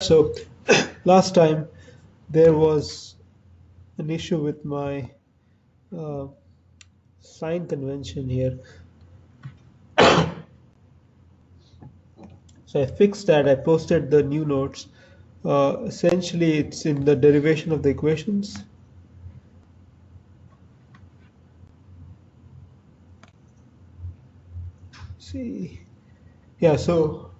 So last time there was an issue with my uh, sign convention here. So I fixed that. I posted the new notes. Essentially, it's in the derivation of the equations. See, yeah. So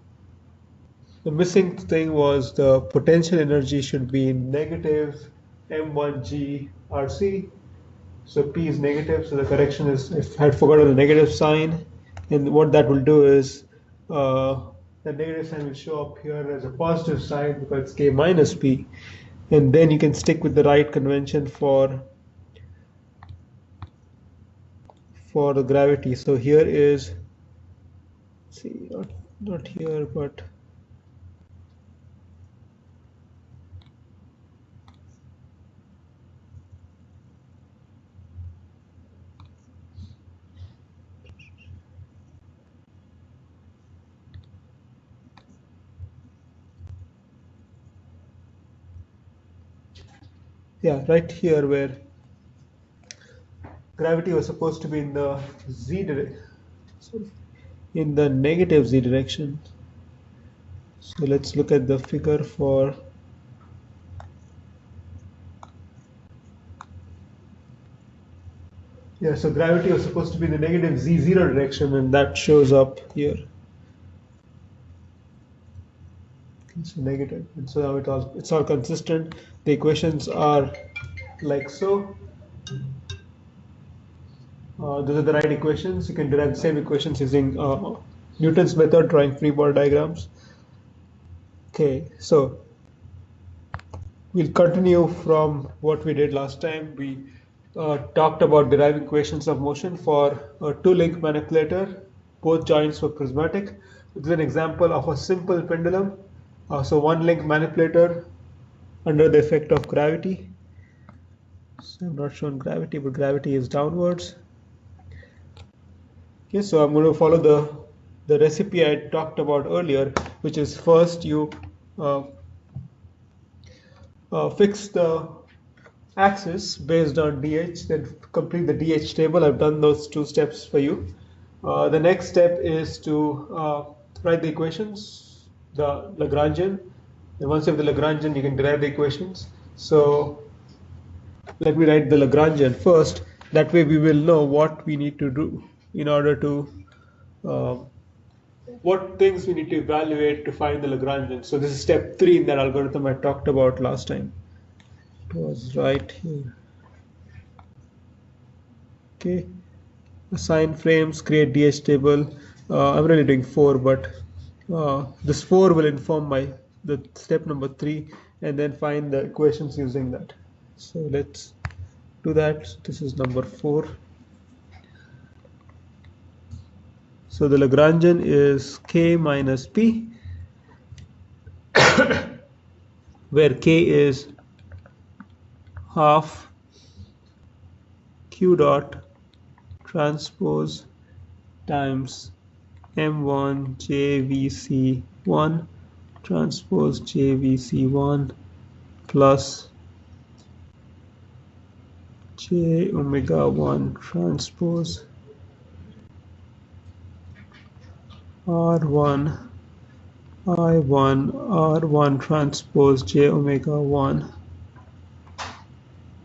the missing thing was the potential energy should be negative m1g rc. So P is negative, so the correction is, if I had forgotten the negative sign, and what that will do is the negative sign will show up here as a positive sign because it's K minus P, and then you can stick with the right convention for the gravity. So here is, see, not here, but yeah, right here where gravity was supposed to be in the z direction, in the negative z direction. So let's look at the figure for. Yeah, so gravity was supposed to be in the negative z0 direction, and that shows up here. It's negative, and so now it's all consistent. The equations are like so. Those are the right equations. You can derive the same equations using Newton's method, drawing free body diagrams. Okay, so we'll continue from what we did last time. We talked about deriving equations of motion for a two-link manipulator. Both joints were prismatic. This is an example of a simple pendulum. So one link manipulator under the effect of gravity. So I'm not showing gravity, but gravity is downwards. Okay, so I'm going to follow the recipe I talked about earlier, which is first you fix the axis based on dh, then complete the dh table. I've done those two steps for you. The next step is to write the equations, the Lagrangian. And once you have the Lagrangian, you can derive the equations. So let me write the Lagrangian first. That way we will know what we need to do in order to what things we need to evaluate to find the Lagrangian. So this is step 3 in that algorithm I talked about last time. It was right here. Okay, assign frames, create DH table. I'm really doing 4, but this 4 will inform the step number 3, and then find the equations using that. So let's do that. This is number 4. So the Lagrangian is K minus P, where K is half Q dot transpose times M1 JVC1 transpose JVC1 plus J omega 1 transpose R1 I1 R1 transpose J omega 1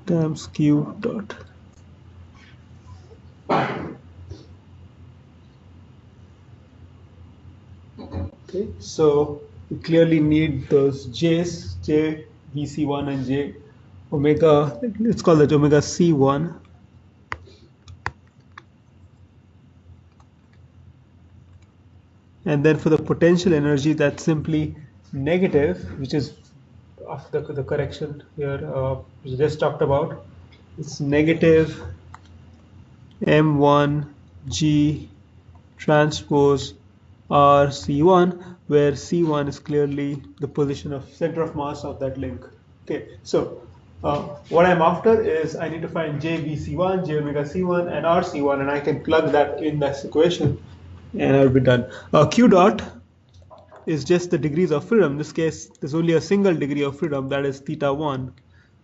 times Q dot. Okay, so we clearly need those J's, J VC1 and J omega, let's call that omega C1. And then for the potential energy, that's simply negative, which is of the correction here, which we just talked about. It's negative M1 G transpose R C1, where C1 is clearly the position of center of mass of that link. Okay, so what I'm after is I need to find JVC1, J omega C1, and RC1, and I can plug that in this equation, and I'll be done. Q dot is just the degrees of freedom. In this case, there's only a single degree of freedom, that is θ1.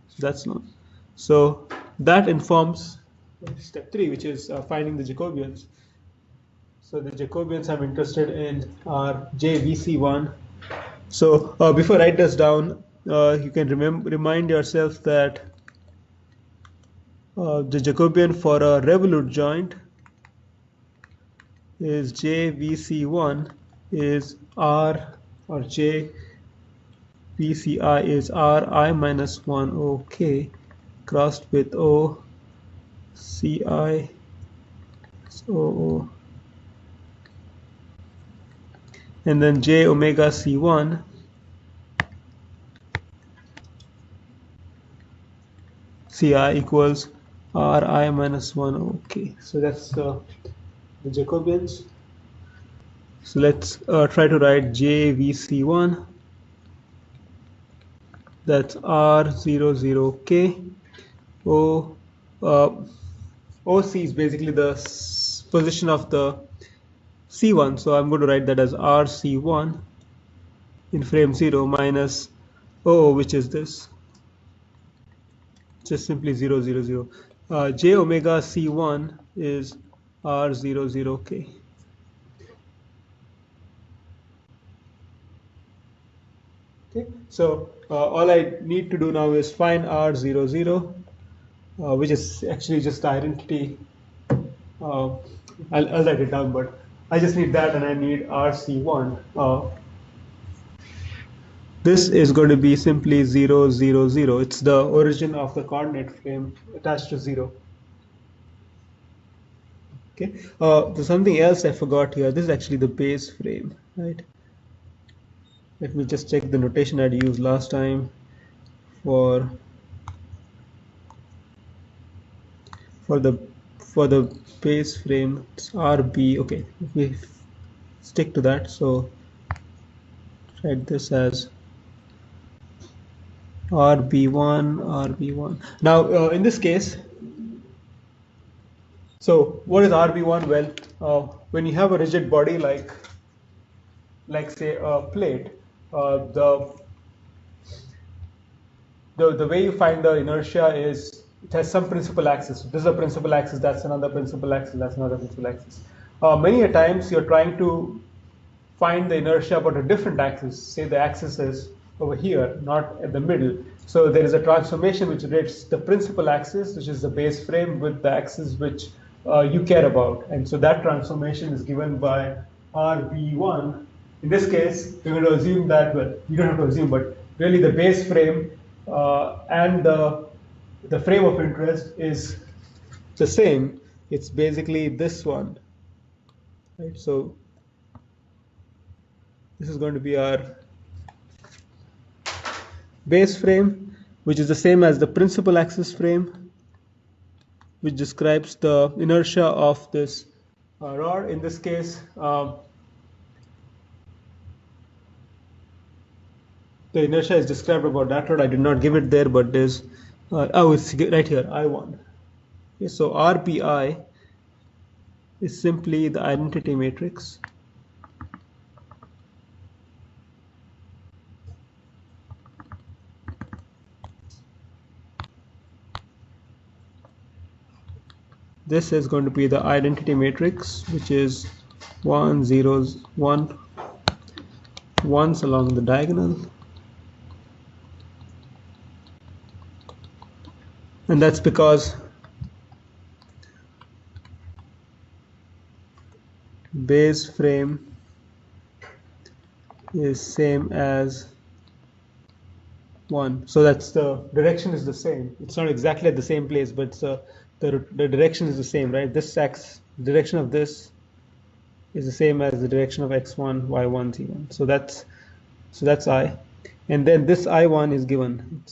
So that's known. So that informs step 3, which is finding the Jacobians. So the Jacobians I'm interested in are JVC1. So before I write this down, you can remind yourself that the Jacobian for a revolute joint is JVC1 is R, or JVCI is Ri minus 1 OK crossed with O CI OO, and then J omega C1 CI equals Ri minus 1 OK. So that's the Jacobians. So let's try to write JVC1, that's R00K. OC is basically the position of the C1, so I'm going to write that as RC1 in frame 0 minus OO, which is this, just simply 0, 0, 0. J omega C1 is R00K. Okay, so all I need to do now is find R00, which is actually just the identity. I'll write it down, but I just need that, and I need RC1. This is going to be simply 0, 0, 0. It's the origin of the coordinate frame attached to 0. Okay. There's something else I forgot here. This is actually the base frame, right? Let me just check the notation I'd used last time for the base frame. It's RB. Okay, let me stick to that. So write this as RB1, RB1. Now in this case, so what is RB1? Well, when you have a rigid body like say a plate, the way you find the inertia is it has some principal axis. This is a principal axis, that's another principal axis, that's another principal axis. Many a times you're trying to find the inertia about a different axis. Say the axis is over here, not at the middle. So there is a transformation which relates the principal axis, which is the base frame, with the axis which you care about. And so that transformation is given by RB1. In this case, we're going to assume that, well, you don't have to assume, but really the base frame and the frame of interest is the same. It's basically this one, right? So this is going to be our base frame, which is the same as the principal axis frame, which describes the inertia of this rod. In this case, the inertia is described about that rod. I did not give it there, but there's oh, it's right here, I1. Okay, so RPI is simply the identity matrix. This is going to be the identity matrix, which is 1, 0s, 1, 1s along the diagonal. And that's because base frame is same as 1. So that's the direction is the same. It's not exactly at the same place, but the direction is the same, right? This direction of this is the same as the direction of x1, y1, z1. So that's I, and then this I1 is given.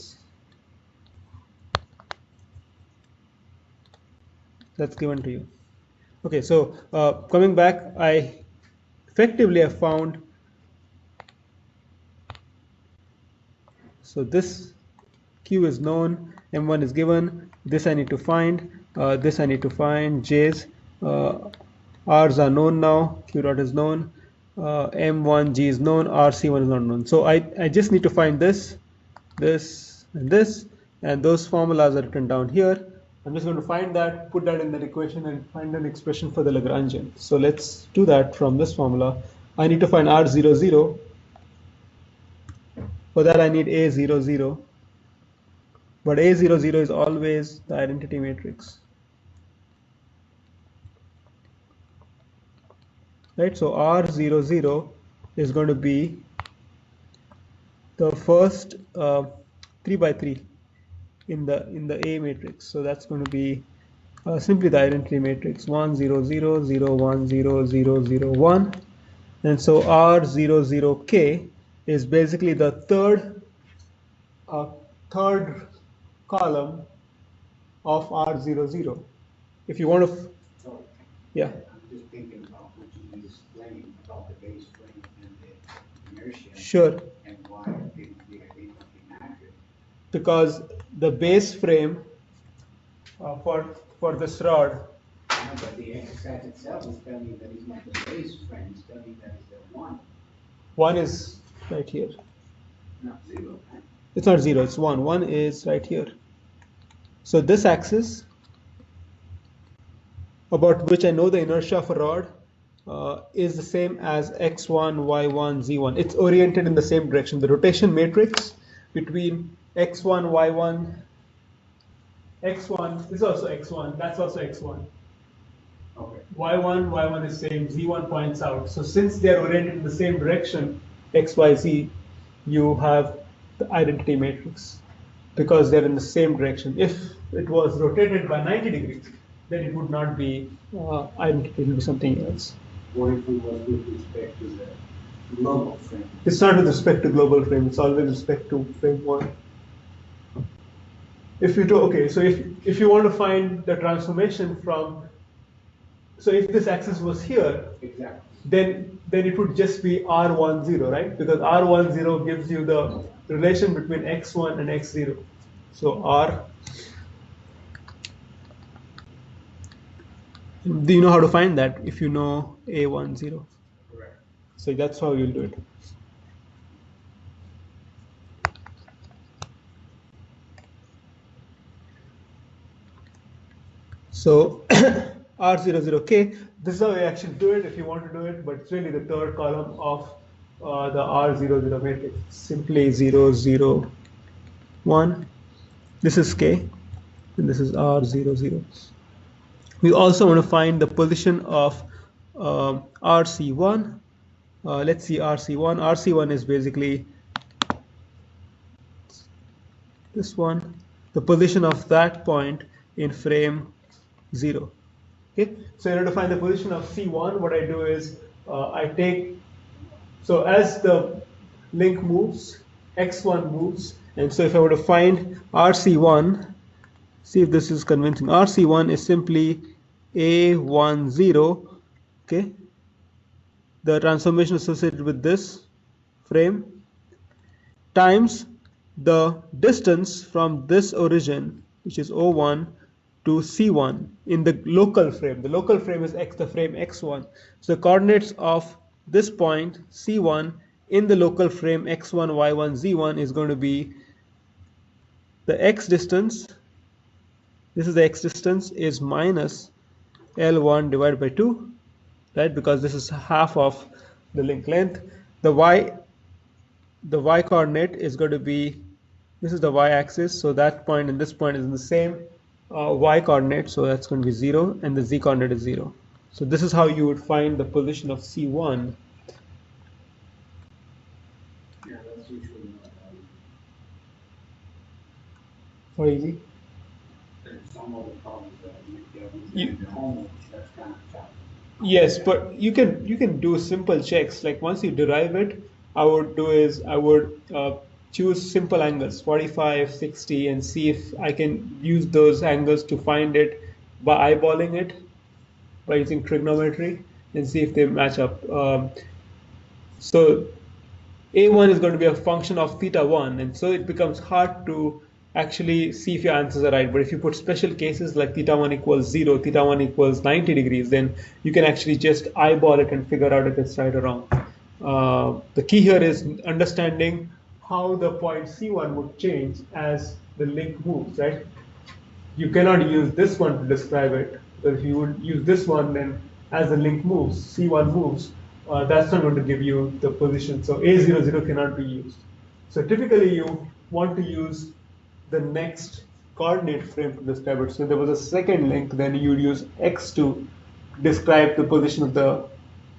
That's given to you. Okay, so coming back, I effectively have found. So this Q is known, M1 is given. This I need to find. This I need to find. J's, R's are known now. Q dot is known. M1G is known, RC1 is not known. So I just need to find this, and this, and those formulas are written down here. I'm just going to find that, put that in that equation, and find an expression for the Lagrangian. So let's do that from this formula. I need to find R00. For that I need A00. But A00 is always the identity matrix. Right, so R00 is going to be the first 3 by 3 in the A matrix. So that's going to be simply the identity matrix 1 0 0 0 1 0 0 0 1, and so R00K is basically the third column of R00. If you want to, yeah. I'm just thinking about what you explained about the base frame and the inertia. Sure. And why they don't be accurate. Because the base frame for this rod. Yeah, but the exercise itself is telling you that it's not the base frame, it's telling you that it's the one. One is right here. Not zero. It's not 0, it's 1. 1 is right here. So this axis, about which I know the inertia of a rod, is the same as x1, y1, z1. It's oriented in the same direction. The rotation matrix between x1, y1, x1 is also x1, that's also x1. Okay. y1 is same, z1 points out. So since they are oriented in the same direction, x, y, z, you have the identity matrix because they're in the same direction. If it was rotated by 90 degrees, then it would not be identity, it would be something else. What if it was with respect to the global frame? It's not with respect to global frame, it's always with respect to frame 1. If you do, okay, so if you want to find the transformation from, so if this axis was here, Exactly. then it would just be R10, right? Because R10 gives you the relation between x1 and x0. So R, do you know how to find that if you know A10? Correct. So that's how you'll do it. So R00K, this is how you actually do it if you want to do it, but it's really the third column of the R00 matrix. Simply 0 0 1. This is K and this is R00. We also want to find the position of RC1. Let's see RC1. RC1 is basically this one, the position of that point in frame 0. Okay, so in order to find the position of C1, what I do is I take, so as the link moves, X1 moves, and so if I were to find RC1, see if this is convincing. RC1 is simply A10, okay, the transformation associated with this frame, times the distance from this origin, which is O1, to C1 in the local frame. The local frame is the frame X1. So the coordinates of this point, C1, in the local frame X1, Y1, Z1 is going to be the X distance. This is the X distance is minus L1 divided by 2, right? Because this is half of the link length. The Y coordinate is going to be, this is the Y axis. So that point and this point is in the same Y coordinate, so that's going to be 0, and the Z coordinate is 0. So this is how you would find the position of C1. Yeah, that's usually not How easy? There's some other problems that you get homework, that's kind of tough. Yes, but you can do simple checks. Like once you derive it, I would choose simple angles, 45, 60, and see if I can use those angles to find it by eyeballing it, by using trigonometry, and see if they match up. So A1 is going to be a function of θ1, and so it becomes hard to actually see if your answers are right. But if you put special cases like θ1 equals 0, θ1 equals 90 degrees, then you can actually just eyeball it and figure out if it's right or wrong. The key here is understanding how the point C1 would change as the link moves, right? You cannot use this one to describe it, because if you would use this one, then as the link moves, C1 moves, that's not going to give you the position. So A00 cannot be used. So typically you want to use the next coordinate frame to describe it. So there was a second link, then you would use X to describe the position of the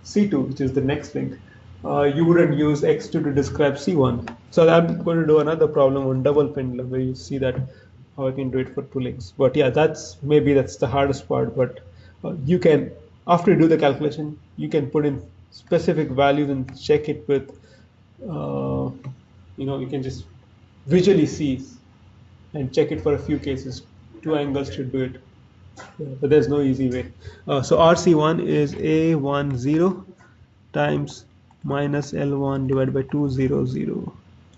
C2, which is the next link. You wouldn't use X2 to describe C1. So I'm going to do another problem on double pendulum where you see that how I can do it for two links. But yeah, that's the hardest part. But you can, after you do the calculation, you can put in specific values and check it with, you can just visually see and check it for a few cases. Two angles should do it. Yeah, but there's no easy way. So RC1 is A10 times minus L1 divided by 200.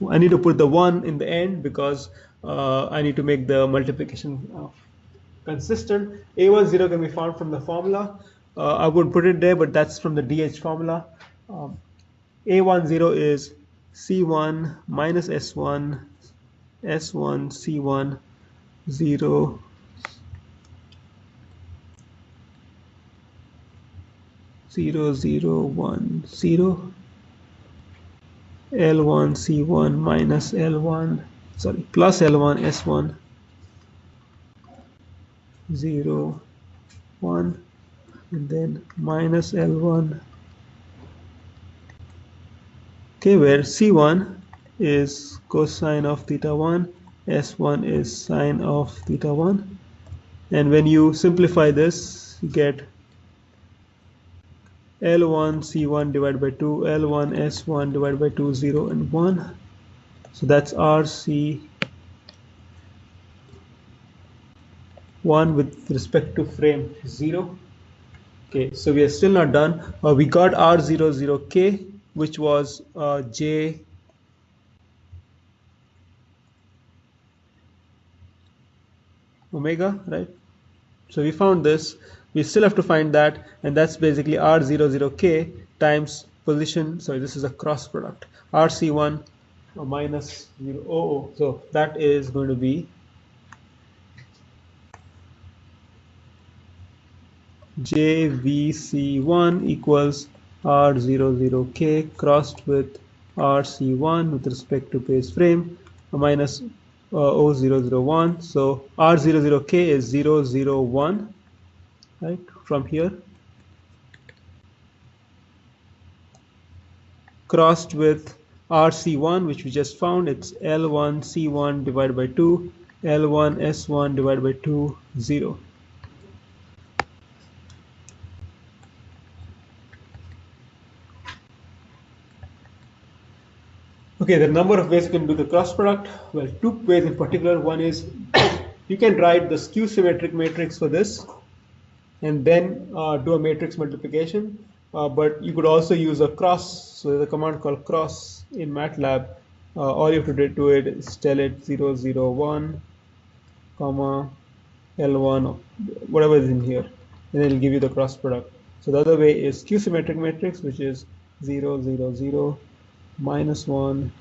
I need to put the 1 in the end because I need to make the multiplication consistent. A10 can be found from the formula. I would put it there, but that's from the DH formula. A10 is C1 minus S1, S1, C1, 0, 0, 0, 1, 0, L1, C1 minus L1, sorry, plus L1, S1, 0, 1, and then minus L1. Okay, where C1 is cosine of theta 1, S1 is sine of theta 1. And when you simplify this, you get L1 C1 divided by 2, L1 S1 divided by 2, 0 and 1. So that's RC1 with respect to frame 0. Okay, so we are still not done. We got R00K, which was J omega, right? So we found this. We still have to find that, and that's basically R00K times position. Sorry, this is a cross product. RC1 minus 0. So that is going to be JVC1 equals R00K crossed with RC1 with respect to base frame minus O001. So R00K is 001, right, from here, crossed with RC1, which we just found. It's L1 C1 divided by 2, L1 S1 divided by 2, 0. Okay, there are a number of ways you can do the cross product. Well, two ways in particular. One is you can write the skew symmetric matrix for this and then do a matrix multiplication. But you could also use a cross. So there's a command called cross in MATLAB. All you have to do it is tell it 001, comma, L1, whatever is in here, and then it'll give you the cross product. So the other way is skew symmetric matrix, which is 0, 0, 0, minus 1,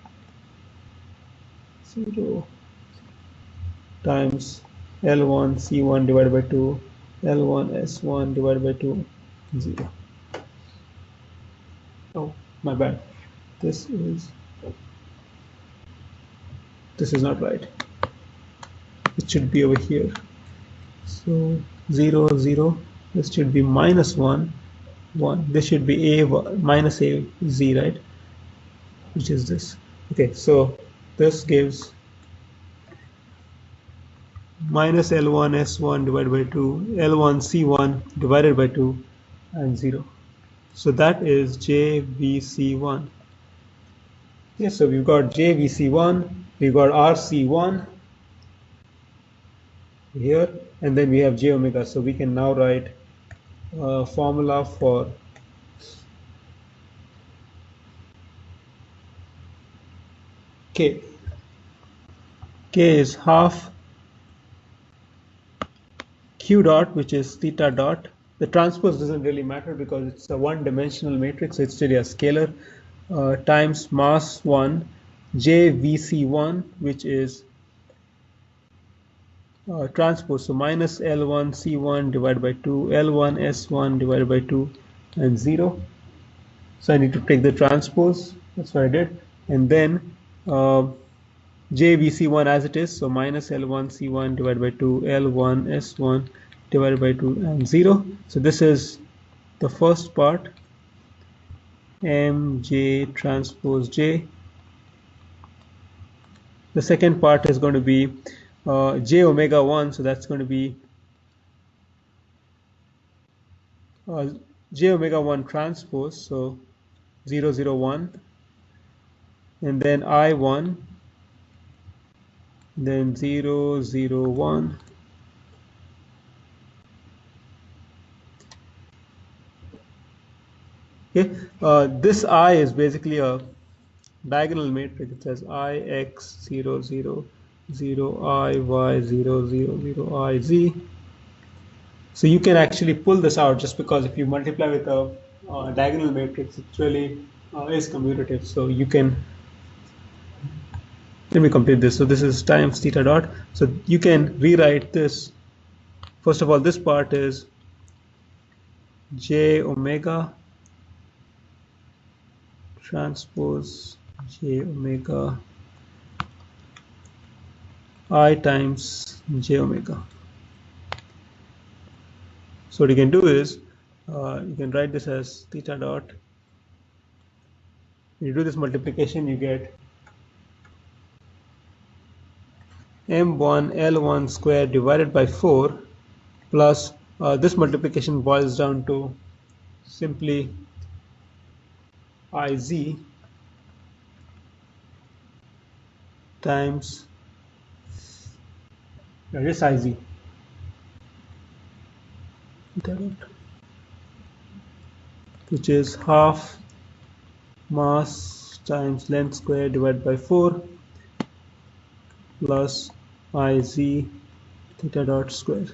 0 times L1 C1 divided by 2, L1 S1 divided by 2, 0. Oh, my bad. This is not right. It should be over here. So 0, 0. This should be minus 1, 1. This should be A minus A Z, right? Which is this. Okay, so this gives minus L1 S1 divided by 2, L1 C1 divided by 2, and 0. So that is JVC1. Yes, so we've got JVC1, we've got RC1 here, and then we have J omega. So we can now write a formula for K. K is half Q dot, which is theta dot. The transpose doesn't really matter because it's a one-dimensional matrix, so it's still a scalar. times mass 1 JVC1, which is transpose. So minus L1 C1 divided by 2, L1 S1 divided by 2, and 0. So I need to take the transpose. That's what I did. And then JVC1 as it is. So minus L1 C1 divided by 2, L1 S1 divided by 2, and 0. So this is the first part. MJ transpose J. The second part is going to be J omega 1. So that's going to be J omega 1 transpose. So 0, 0, 1. And then I1. Then 0, 0, 1. Okay, this I is basically a diagonal matrix. It says Ix 0, 0, 0, I, Y 0, 0, 0, I, Z. So you can actually pull this out just because if you multiply with a diagonal matrix, it really is commutative. So you can, let me complete this. So this is times theta dot. So you can rewrite this. First of all, this part is J omega transpose J omega I times J omega. So what you can do is you can write this as theta dot. When you do this multiplication, you get M1 L1 square divided by 4 plus this multiplication boils down to simply IZ times just IZ, which is half mass times length square divided by 4 plus Iz theta dot square.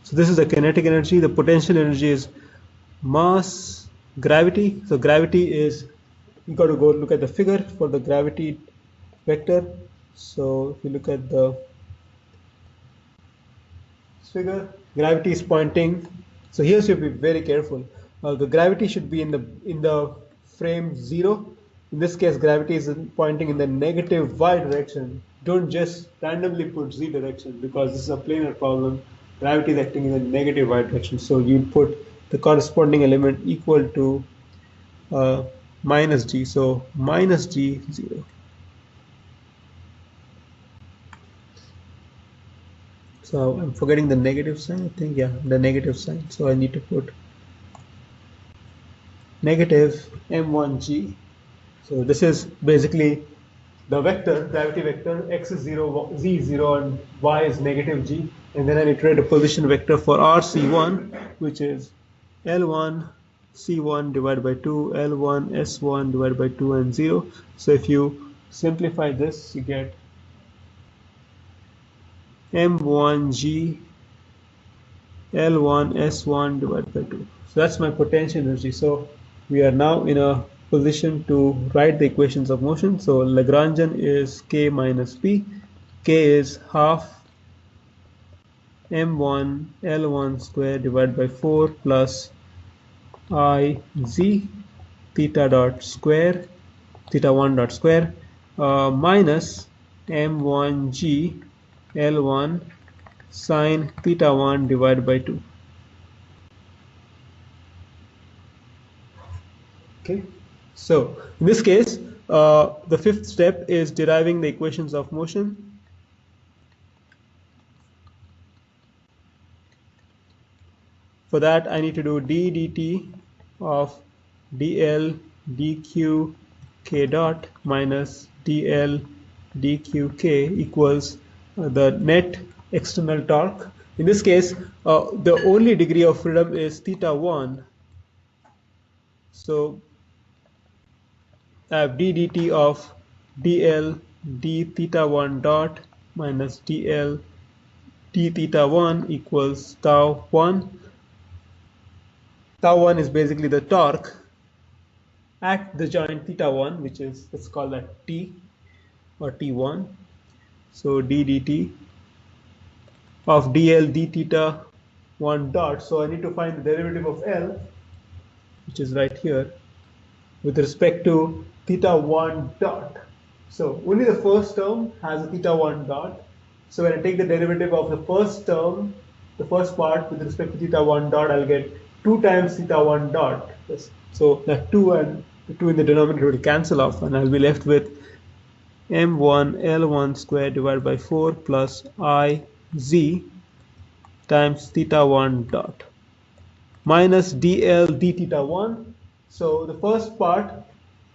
So this is the kinetic energy. The potential energy is mass gravity. So gravity is, you got to go look at the figure for the gravity vector. So if you look at the figure, gravity is pointing. So here you should be very careful. The gravity should be in the frame 0. In this case, gravity is pointing in the negative y direction. Don't just randomly put z direction because this is a planar problem. Gravity is acting in the negative y direction. So you put the corresponding element equal to minus g. So minus g 0. So I'm forgetting the negative sign, I think. Yeah, the negative sign. So I need to put negative m1g. So this is basically the vector, gravity vector. X is 0, z is 0, and y is negative g. And then I need to write a position vector for rc1, which is l1 c1 divided by 2, l1 s1 divided by 2, and 0. So if you simplify this, you get m1g l1 s1 divided by 2. So that's my potential energy. So we are now in a position to write the equations of motion. So Lagrangian is k minus p. K is half m1 l1 square divided by 4 plus I z theta dot square, theta 1 dot square, minus m1g l1 sine theta 1 divided by 2. Okay, so in this case, the fifth step is deriving the equations of motion. For that, I need to do d dt of dl dq k dot minus dl dq k equals the net external torque. In this case, the only degree of freedom is theta 1. So I have d dt of dl d theta 1 dot minus dl d theta 1 equals tau 1. Tau 1 is basically the torque at the joint theta1, which is, let's call that t or t1. So d dt of dl d theta 1 dot. So I need to find the derivative of L, which is right here, with respect to theta 1 dot. So only the first term has a theta 1 dot. So when I take the derivative of the first term, the first part with respect to theta 1 dot, I'll get 2 times theta 1 dot. So that 2 and the 2 in the denominator will cancel off, and I'll be left with m1 L1 square divided by 4 plus I z times theta 1 dot minus dl d theta 1. So the first part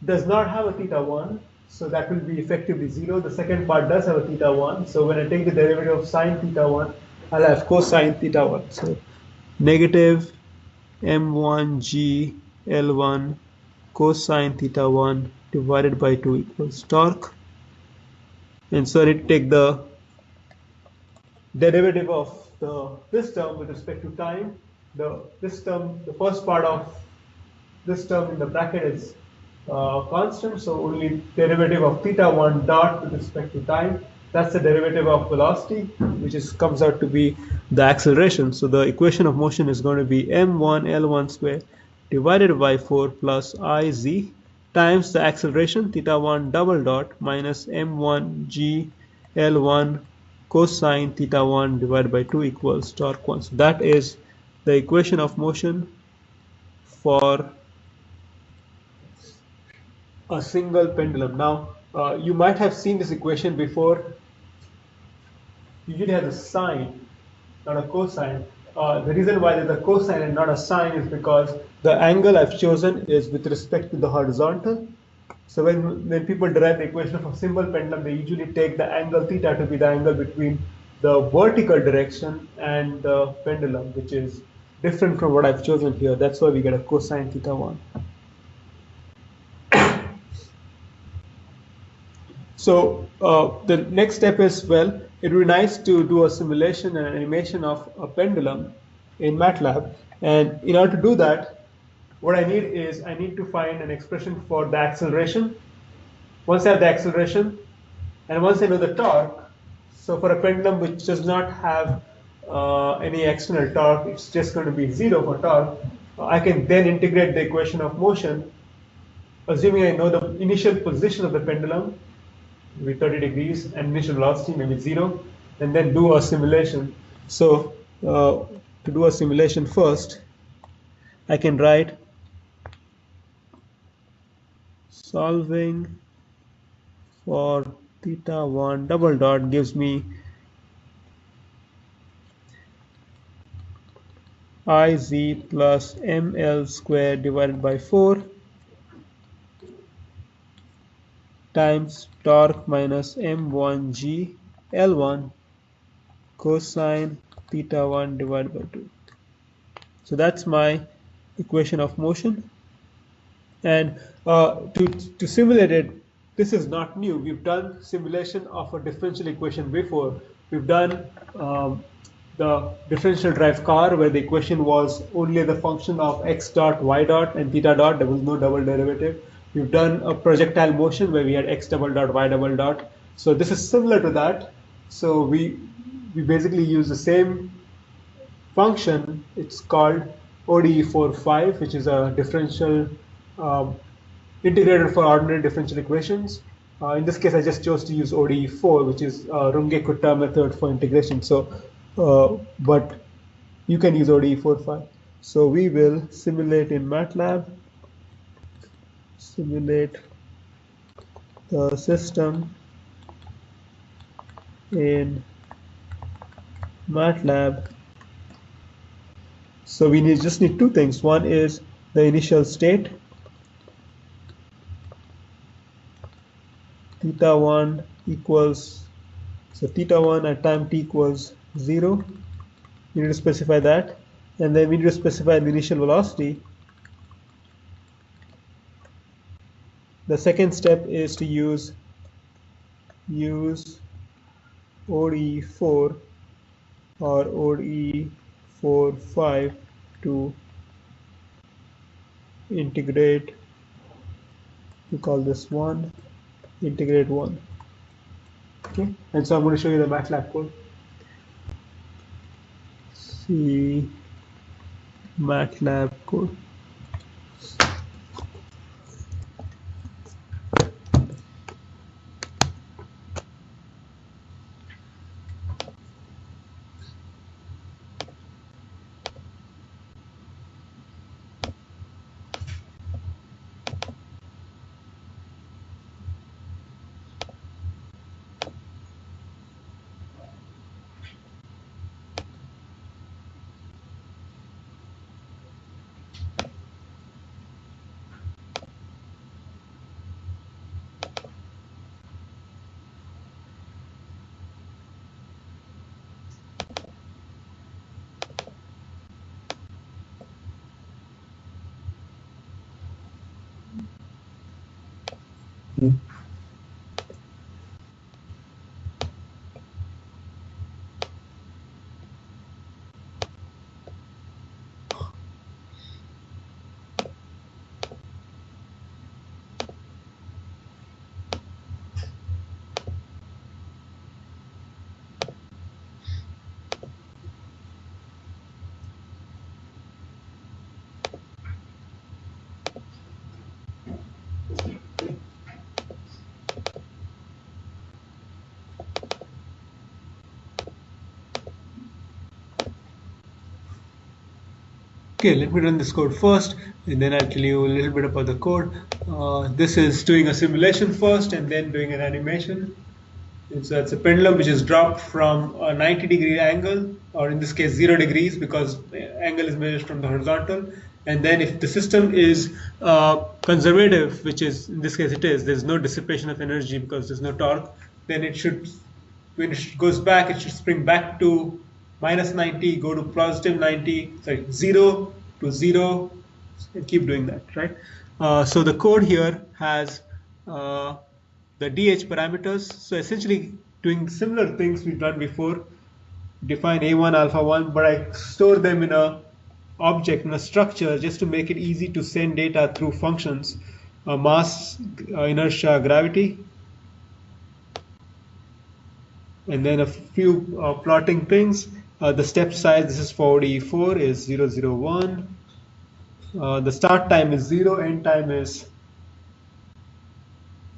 does not have a theta 1, so that will be effectively 0. The second part does have a theta 1, so when I take the derivative of sine theta 1, I'll have cosine theta 1. So negative m1g L1 cosine theta 1 divided by 2 equals torque. And so I need to take the derivative of this term with respect to time. This term, the first part of this term in the bracket is constant, so only derivative of theta 1 dot with respect to time. That's the derivative of velocity, which comes out to be the acceleration. So the equation of motion is going to be m1 L1 square divided by 4 plus Iz times the acceleration theta 1 double dot minus m1 g L1 cosine theta 1 divided by 2 equals torque 1. So that is the equation of motion for a single pendulum. Now, you might have seen this equation before. Usually has a sine, not a cosine. The reason why there's a cosine and not a sine is because the angle I've chosen is with respect to the horizontal. So when people derive the equation of a simple pendulum, they usually take the angle theta to be the angle between the vertical direction and the pendulum, which is different from what I've chosen here. That's why we get a cosine theta 1. So the next step is, well, it would be nice to do a simulation and an animation of a pendulum in MATLAB. And in order to do that, what I need is I need to find an expression for the acceleration. Once I have the acceleration, and once I know the torque, so for a pendulum which does not have any external torque, it's just going to be 0 for torque, I can then integrate the equation of motion, assuming I know the initial position of the pendulum, maybe 30 degrees, and initial velocity, maybe 0, and then do a simulation. So to do a simulation first, I can write solving for theta 1 double dot gives me Iz plus ml square divided by 4 times torque minus m1g L1 cosine theta 1 divided by 2. So that's my equation of motion. And to simulate it, this is not new. We've done simulation of a differential equation before. We've done the differential drive car, where the equation was only the function of x dot, y dot, and theta dot. There was no double derivative. We've done a projectile motion where we had x double dot, y double dot. So this is similar to that. So we basically use the same function. It's called ODE45, which is a differential integrated for ordinary differential equations. In this case, I just chose to use ODE4, which is Runge-Kutta method for integration. So, but you can use ODE45. So we will simulate in MATLAB, simulate the system in MATLAB. So we just need two things. One is the initial state, theta 1 equals, so theta 1 at time t equals 0. We need to specify that, and then we need to specify the initial velocity. The second step is to use ODE4 or ODE45 to integrate We call this 1, integrate 1. Okay, and so I'm going to show you the MATLAB code. See MATLAB code. Okay, let me run this code first, and then I'll tell you a little bit about the code. This is doing a simulation first, and then doing an animation. And so it's a pendulum which is dropped from a 90-degree angle, or in this case 0 degrees, because angle is measured from the horizontal. And then if the system is conservative, which is in this case it is, there's no dissipation of energy because there's no torque, then it should, when it goes back, it should spring back to minus 90, go to positive 90, sorry, 0 to 0, and keep doing that, right? So the code here has the DH parameters. So essentially doing similar things we've done before, define A1, alpha 1, but I store them in a object, in a structure, just to make it easy to send data through functions, mass, inertia, gravity, and then a few plotting things. The step size, this is for ODE4, is 0, 0, 1. The start time is 0, end time is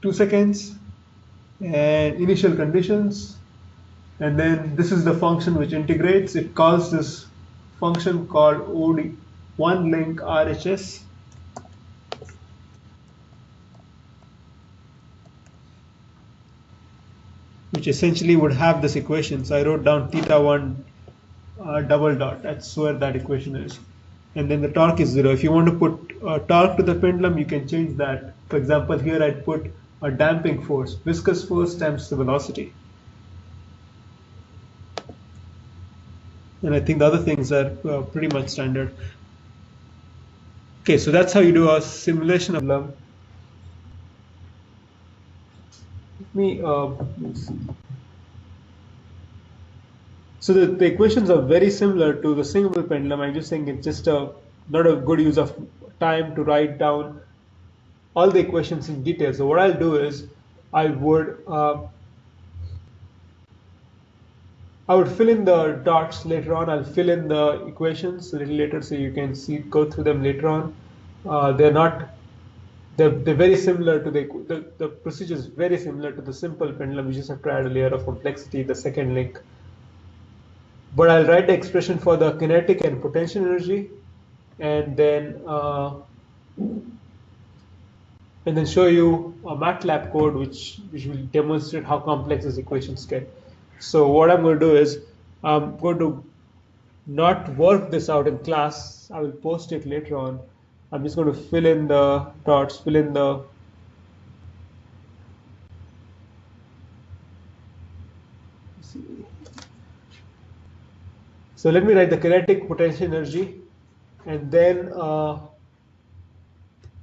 2 seconds, and initial conditions. And then this is the function which integrates. It calls this function called OD1link RHS. Which essentially would have this equation. So I wrote down θ1 double dot. That's where that equation is. And then the torque is 0. If you want to put torque to the pendulum, you can change that. For example, here I'd put a damping force, viscous force times the velocity. And I think the other things are pretty much standard. Okay, so that's how you do a simulation of pendulum. Let's see. So the equations are very similar to the single pendulum. I'm just saying it's just not a good use of time to write down all the equations in detail. So what I'll do is I would fill in the dots later on. I'll fill in the equations a little later so you can go through them later on. They're very similar to the procedure is very similar to the simple pendulum. You just have to add a layer of complexity, the second link. But I'll write the expression for the kinetic and potential energy, and then show you a MATLAB code which will demonstrate how complex these equations get. So what I'm going to do is I'm going to not work this out in class. I will post it later on. I'm just going to fill in the dots, fill in the So let me write the kinetic potential energy, and then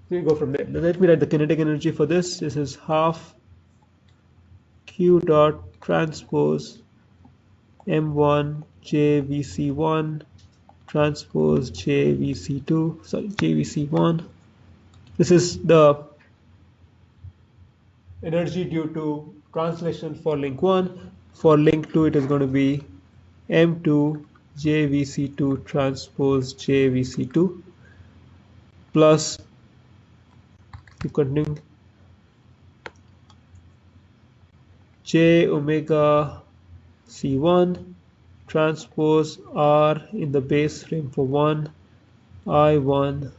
we go from there. Let me write the kinetic energy for this. This is half Q dot transpose M1 JVC1 transpose JVC2, sorry, JVC1. This is the energy due to translation for link 1. For link 2, it is going to be M2 JVC2 transpose JVC2 plus, keep continuing, J omega C1 transpose R in the base frame for 1 I1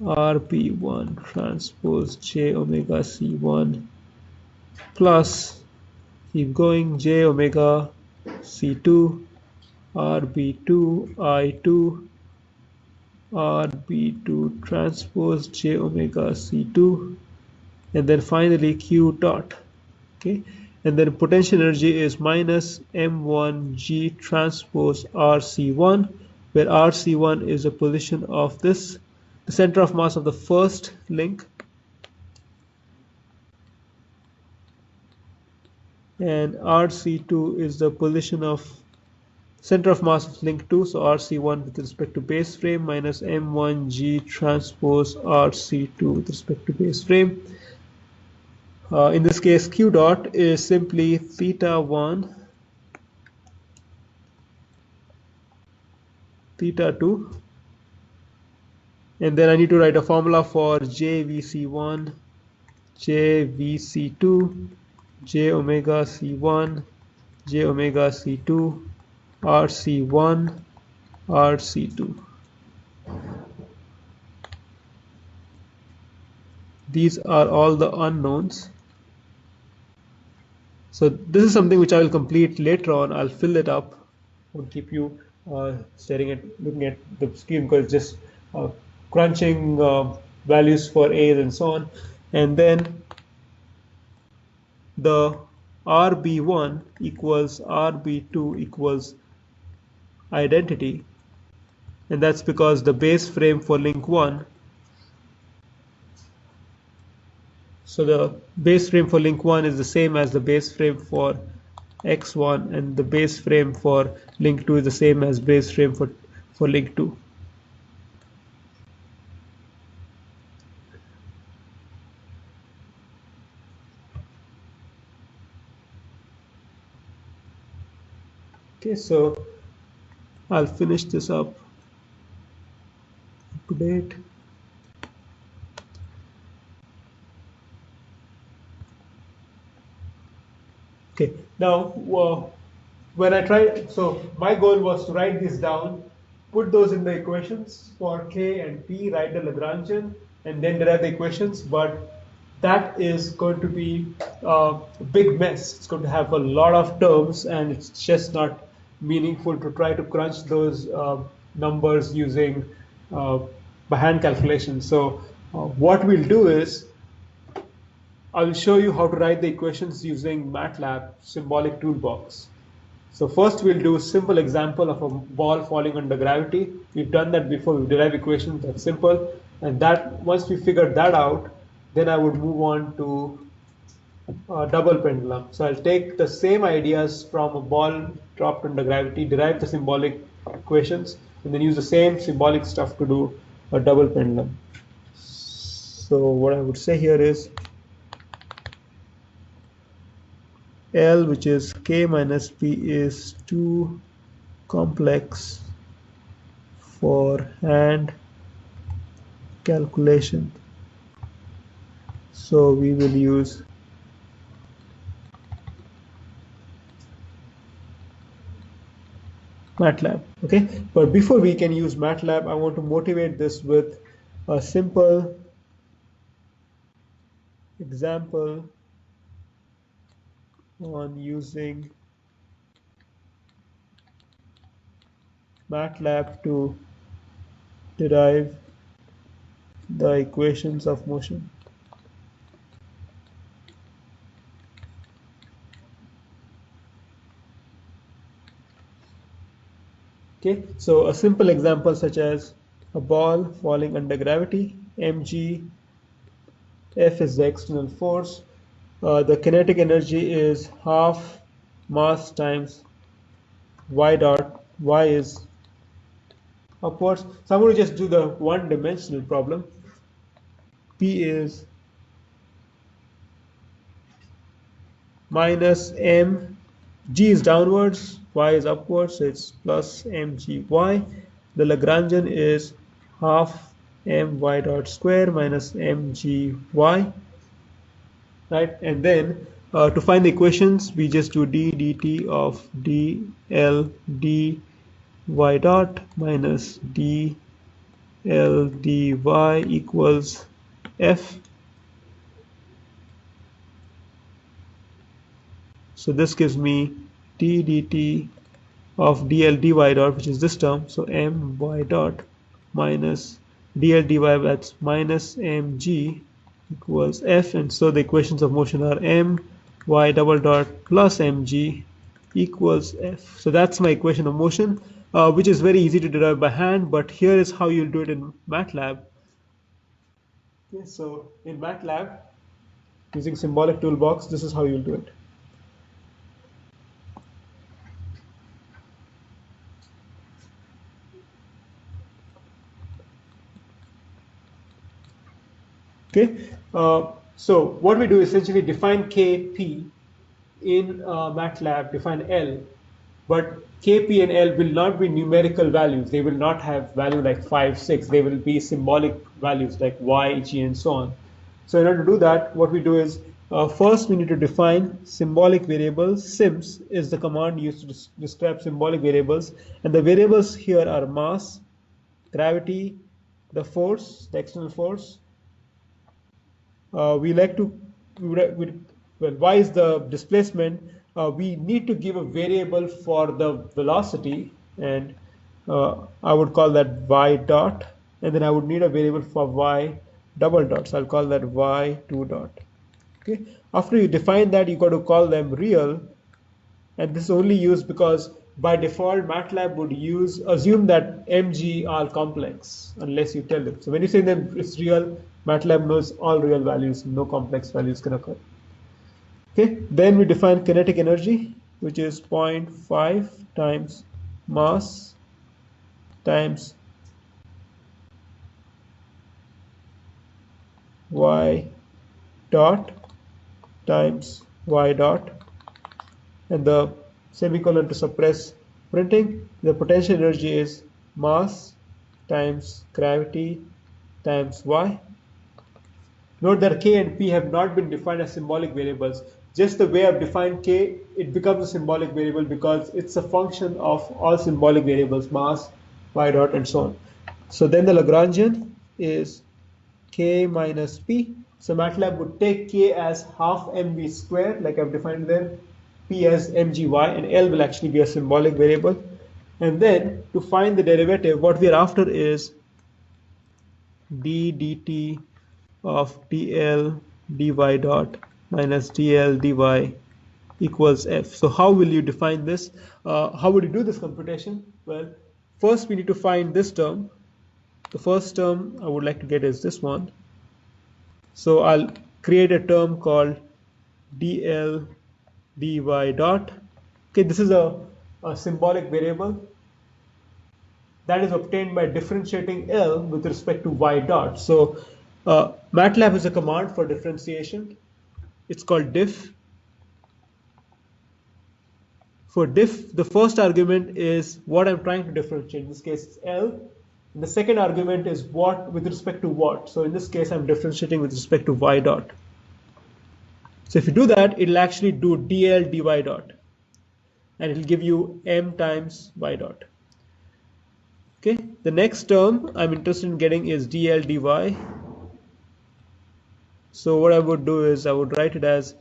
RB1 transpose J omega C1 plus, keep going, J omega C2 RB2 I2 RB2 transpose J omega C2, and then finally Q dot. Okay, and then potential energy is minus M1 G transpose RC1, where RC1 is the position of this, the center of mass of the first link, and RC2 is the position of center of mass of link 2, so RC1 with respect to base frame minus M1 G transpose RC2 with respect to base frame. In this case, Q dot is simply theta 1, theta 2, and then I need to write a formula for JVC1, JVC2, J omega C1, J omega C2, RC1, RC2. These are all the unknowns. So this is something which I will complete later on. I'll fill it up. Won't keep you looking at the scheme, because it's just crunching values for A's and so on. And then the RB1 equals RB2 equals identity. And that's because the base frame for link 1, so the base frame for link 1 is the same as the base frame for x1, and the base frame for link 2 is the same as base frame for link 2. Okay, so I'll finish this up to date. Okay, now when I tried, so my goal was to write these down, put those in the equations for K and P, write the Lagrangian, and then derive the equations, but that is going to be a big mess. It's going to have a lot of terms, and it's just not meaningful to try to crunch those numbers using by hand calculation. So what we'll do is, I will show you how to write the equations using MATLAB Symbolic toolbox. So first we'll do a simple example of a ball falling under gravity. We've done that before. We derive equations. That's simple. And that once we figured that out, then I would move on to double pendulum. So I'll take the same ideas from a ball dropped under gravity, derive the symbolic equations, and then use the same symbolic stuff to do a double pendulum. So what I would say here is L, which is K minus P, is too complex for hand calculation. So we will use MATLAB. Okay, but before we can use MATLAB, I want to motivate this with a simple example on using MATLAB to derive the equations of motion. Okay, so a simple example such as a ball falling under gravity, mg, F is the external force. The kinetic energy is half mass times y dot. Y is upwards. So I'm going to just do the one-dimensional problem. P is minus m. G is downwards, y is upwards, so it's plus mgy. The Lagrangian is half my dot square minus mgy, right? And then to find the equations, we just do d dt of dl dy dot minus dl dy equals f. So this gives me d dt of dl dy dot, which is this term, so my dot minus dl dy, that's minus mg equals f. And so the equations of motion are my double dot plus mg equals f. So that's my equation of motion, which is very easy to derive by hand, but here is how you'll do it in MATLAB. Okay, so in MATLAB, using Symbolic toolbox, this is how you'll do it. Okay, so what we do is essentially define Kp in MATLAB, define L, but Kp and L will not be numerical values. They will not have value like 5, 6. They will be symbolic values like y, g, and so on. So in order to do that, what we do is first we need to define symbolic variables. Symbs is the command used to describe symbolic variables, and the variables here are mass, gravity, the force, the external force. We like to, well, y is the displacement. We need to give a variable for the velocity, and I would call that y dot, and then I would need a variable for y double dot, so I'll call that y2 dot. Okay. After you define that, you got to call them real, and this is only used because by default MATLAB would assume that mg are complex unless you tell it. So when you say that it's real, MATLAB knows all real values, no complex values can occur. Okay, then we define kinetic energy, which is 0.5 times mass times y dot times y dot, and the semicolon to suppress printing. The potential energy is mass times gravity times y. Note that k and p have not been defined as symbolic variables. Just the way I've defined k, it becomes a symbolic variable because it's a function of all symbolic variables, mass, y dot, and so on. So then the Lagrangian is k minus p. So MATLAB would take k as half mv squared, like I've defined there, p as mgy, and L will actually be a symbolic variable. And then to find the derivative, what we are after is d dt of dl dy dot minus dl dy equals f. So how will you define this? How would you do this computation? Well, first we need to find this term. The first term I would like to get is this one. So I'll create a term called dl dy dot. Okay, this is a symbolic variable that is obtained by differentiating L with respect to y dot. So MATLAB has a command for differentiation. It's called diff. For diff, the first argument is what I'm trying to differentiate. In this case, it's L. And the second argument is what with respect to what. So in this case, I'm differentiating with respect to y dot. So if you do that, it'll actually do dl dy dot, and it'll give you m times y dot. Okay. The next term I'm interested in getting is dl dy. So what I would do is I would write it as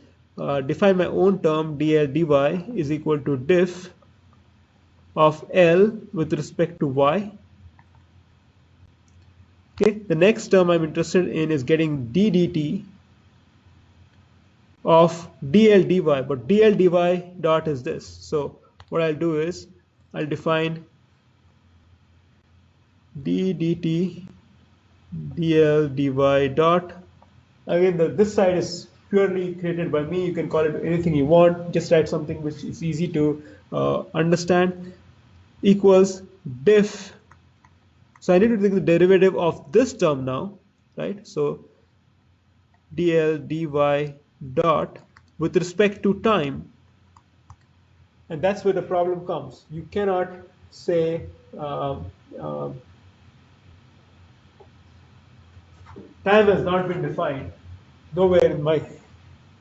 define my own term dl dy is equal to diff of L with respect to y. Okay, the next term I'm interested in is getting d dt of dl dy, but dl dy dot is this. So what I'll do is I'll define d dt dl dy dot. Again, this side is purely created by me. You can call it anything you want. Just write something which is easy to understand. Equals diff. So I need to take the derivative of this term now, right? So dl dy dot with respect to time. And that's where the problem comes. You cannot say time has not been defined. Nowhere in my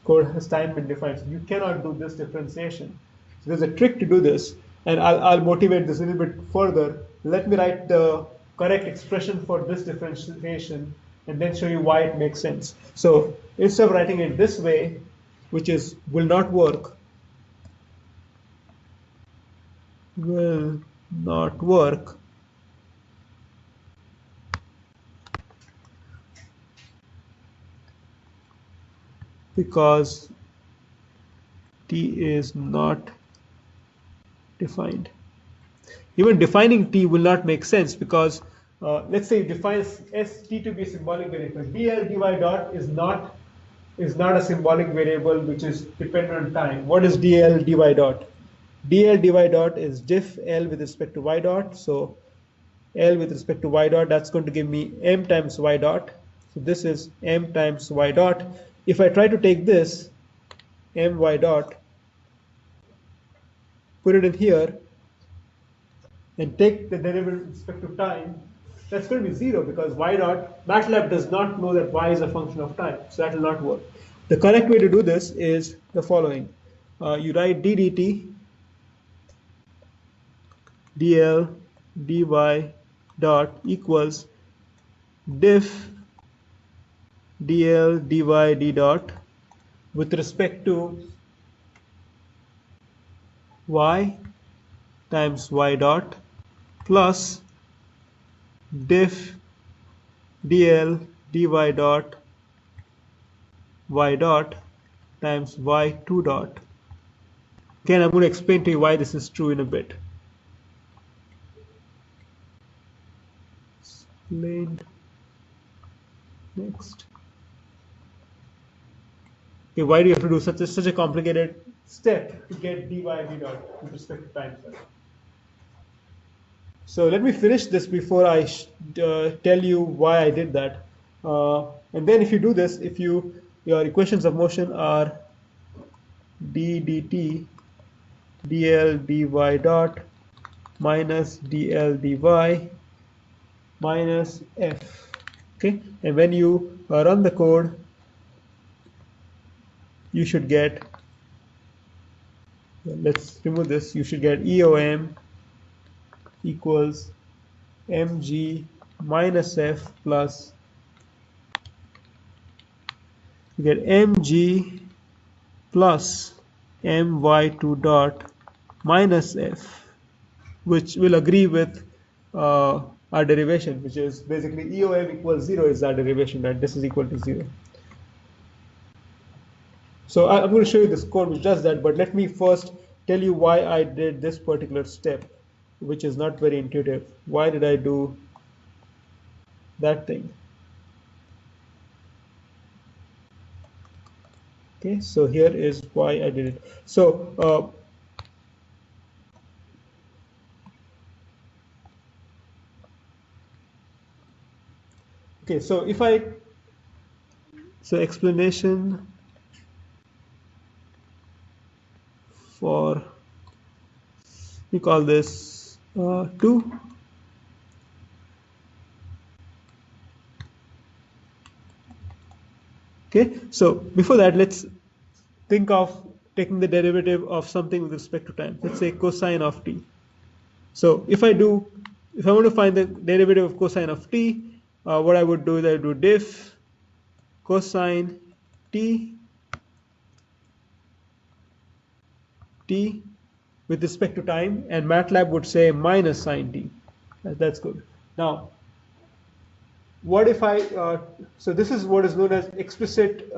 code has time been defined. So you cannot do this differentiation. So there's a trick to do this, and I'll motivate this a little bit further. Let me write the correct expression for this differentiation and then show you why it makes sense. So instead of writing it this way, which is will not work, because t is not defined. Even defining t will not make sense because let's say you define st to be a symbolic variable. dl dy dot is not a symbolic variable which is dependent on time. What is dl dy dot? dl dy dot is diff l with respect to y dot. So L with respect to y dot, that's going to give me m times y dot. So this is m times y dot. If I try to take this m y dot, put it in here, and take the derivative with respect to time, that's going to be 0 because y dot, MATLAB does not know that y is a function of time, so that will not work. The correct way to do this is the following. You write d dt dl dy dot equals diff dl dy d dot with respect to y times y dot plus diff dl dy dot y dot times y2 dot. Again, I'm going to explain to you why this is true in a bit. Explained next. Okay, why do you have to do such a complicated step to get dy d dot with respect to time? So let me finish this before I tell you why I did that. And then if you do this, if your equations of motion are d dt dl dy dot minus dl dy minus f. Okay, and when you run the code, you should get, let's remove this, you should get EOM equals mg minus f plus, you get mg plus my2 dot minus f, which will agree with our derivation, which is basically EOM equals 0 is our derivation, that this is equal to 0. So I'm going to show you this code which does that, but let me first tell you why I did this particular step, which is not very intuitive. Why did I do that thing? Okay, so here is why I did it. So okay, so if I, so explanation for, we call this 2. Okay, so before that, let's think of taking the derivative of something with respect to time. Let's say cosine of t. So if I want to find the derivative of cosine of t, what I would do is I would do diff cosine t with respect to time, and MATLAB would say minus sine t. That's good. Now, what if I, so this is what is known as explicit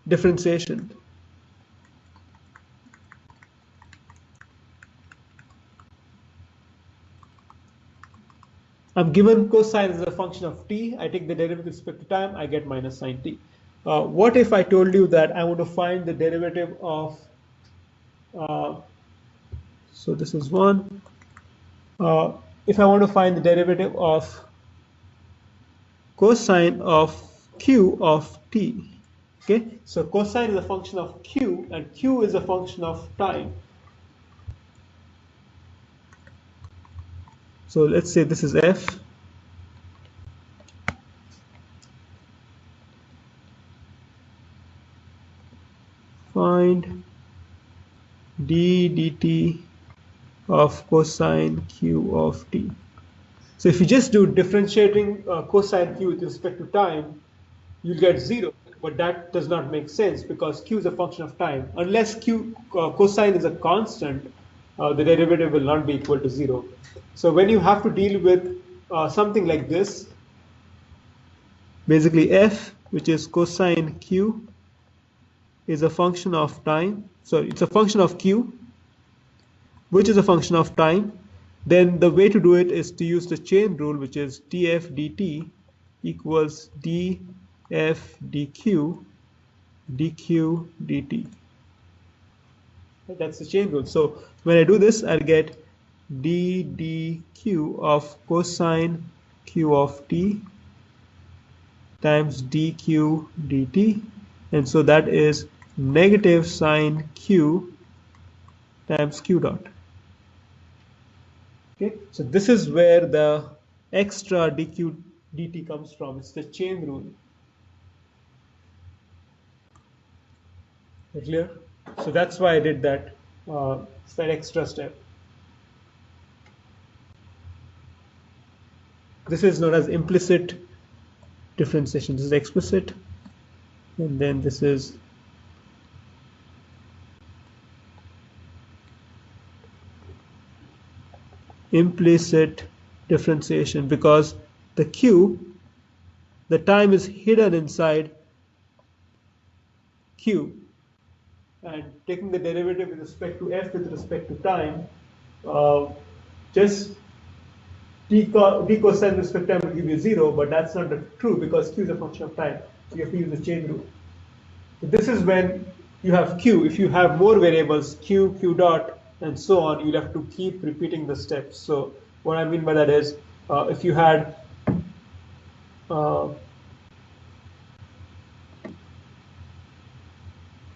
differentiation. I'm given cosine as a function of t, I take the derivative with respect to time, I get minus sine t. What if I told you that I want to find the derivative of, so this is 1, if I want to find the derivative of cosine of q of t, Okay, so cosine is a function of q, and q is a function of time. So let's say this is f. Find d dt of cosine q of t. So if you just do differentiating cosine q with respect to time, you'll get 0. But that does not make sense because q is a function of time. Unless cosine is a constant, the derivative will not be equal to 0. So when you have to deal with something like this, basically f, which is cosine q, is a function of time. So it's a function of q, which is a function of time. Then the way to do it is to use the chain rule, which is df dt equals df dq dq dt. That's the chain rule. So when I do this, I'll get d dq of cosine q of t times dq dt, and so that is negative sine q times q dot. Okay, so this is where the extra dq dt comes from. It's the chain rule. Clear? So that's why I did that extra step. This is known as implicit differentiation. This is explicit, and then this is implicit differentiation, because the q, the time is hidden inside q, and taking the derivative with respect to f with respect to time, just d cosine with respect to time will give you 0, but that's not true because q is a function of time. So you have to use the chain rule. So this is when you have q. If you have more variables, q, q dot, and so on, you'll have to keep repeating the steps. So what I mean by that is, if you had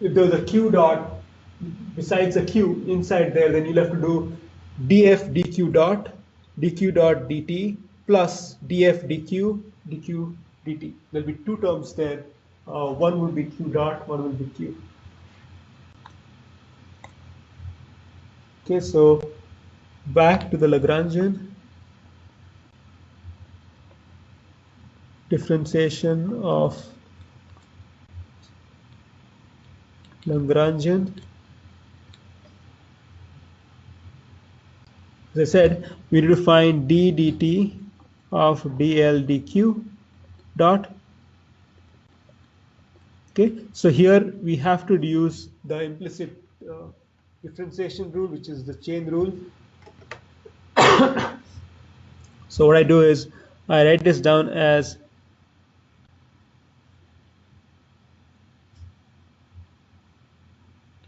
if there was a q dot besides a q inside there, then you'll have to do df dq dot dt plus df dq dt. There'll be two terms there. One will be q dot, one will be q. Okay, so back to the Lagrangian. Differentiation of Lagrangian. As I said, we need to find d dt of dl dq dot. Okay, so here we have to use the implicit differentiation rule, which is the chain rule. So what I do is I write this down as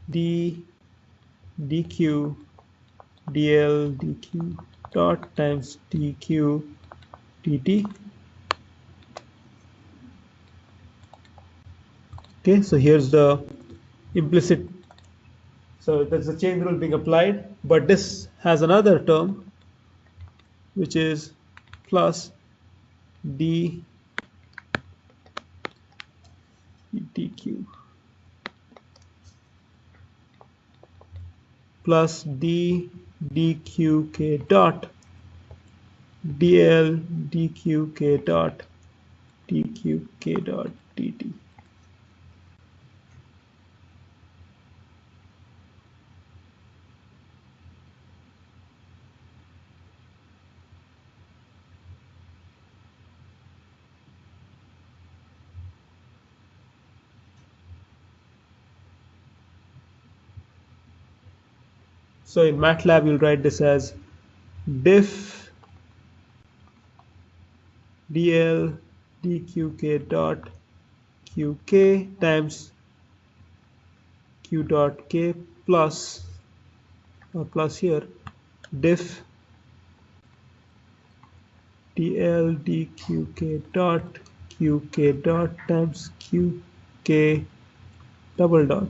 d dq dl dq dot times dq dt. Okay, so here's the implicit. So there's the chain rule being applied, but this has another term, which is plus d dq plus d dqk dot dl dqk dot dqk dot dt. So in MATLAB, you'll write this as diff dl dqk dot qk times q dot k plus here diff dl dqk dot qk dot times qk double dot.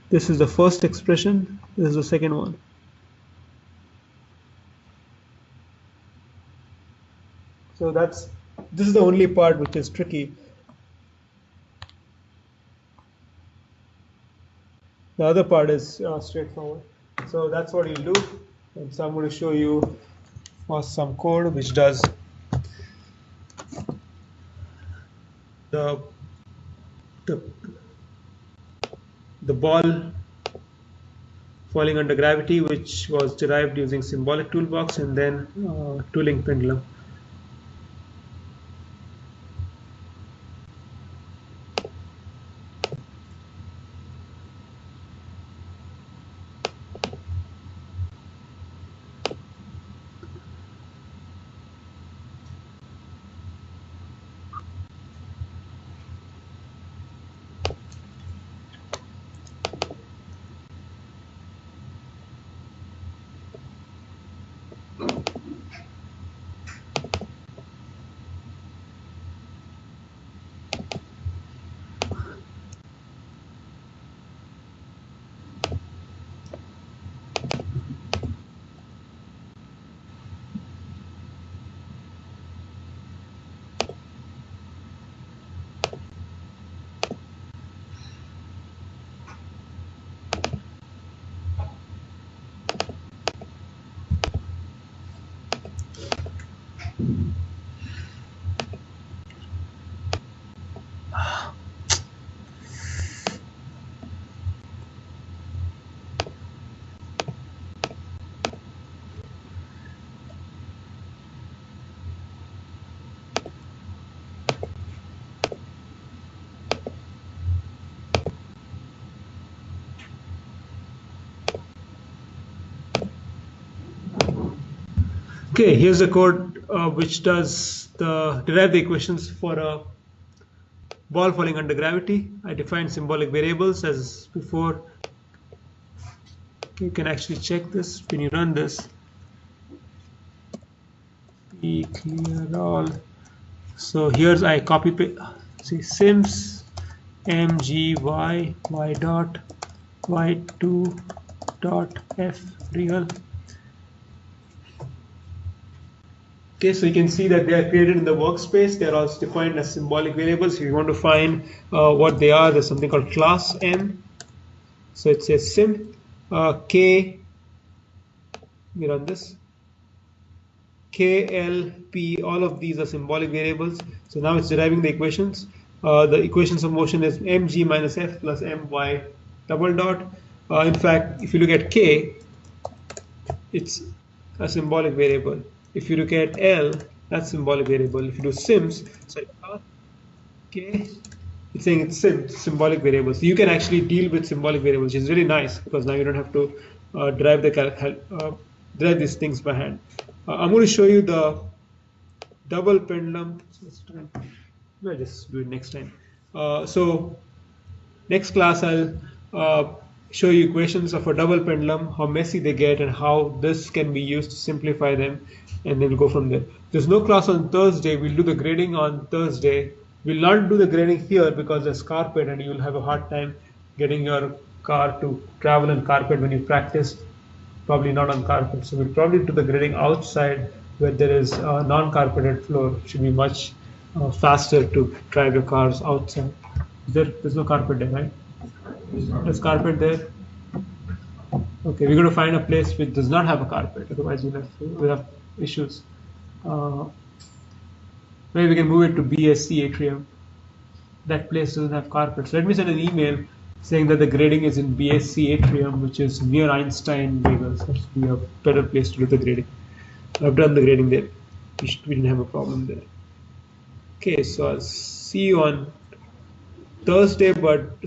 This is the first expression, this is the second one. So this is the only part which is tricky. The other part is straightforward. So that's what you'll do. And so I'm going to show you some code which does the ball falling under gravity, which was derived using symbolic toolbox, and then tooling pendulum. Okay, here's the code which does derive the equations for a ball falling under gravity. I defined symbolic variables as before. You can actually check this when you run this. Be clear all. So here's I copy paste. See sims mgy y dot y2 dot f real. Okay, so you can see that they are created in the workspace. They are also defined as symbolic variables. If you want to find what they are, there's something called class m. So it says sim k. We run this. K, L, P. All of these are symbolic variables. So now it's deriving the equations. The equations of motion is mg minus f plus my double dot. In fact, if you look at k, it's a symbolic variable. If you look at L, that's symbolic variable. If you do sims, sorry, K, it's saying it's symbolic variable. So you can actually deal with symbolic variables, which is really nice because now you don't have to drive these things by hand. I'm going to show you the double pendulum. We'll just do it next time. So next class I'll show you equations of a double pendulum, how messy they get, and how this can be used to simplify them, and then we'll go from there. There's no class on Thursday. We'll do the grading on Thursday. We'll not do the grading here because there's carpet and you'll have a hard time getting your car to travel on carpet when you practice. Probably not on carpet. So we'll probably do the grading outside where there is a non-carpeted floor. It should be much faster to drive your cars outside. There's no carpet there, right? There's carpet there. Okay, we're going to find a place which does not have a carpet. Otherwise, we'll have issues. Maybe we can move it to BSc atrium. That place doesn't have carpet. So let me send an email saying that the grading is in BSc atrium, which is near Einstein Bagels. That should be a better place to do the grading. I've done the grading there. We didn't have a problem there. Okay, so I'll see you on Thursday, but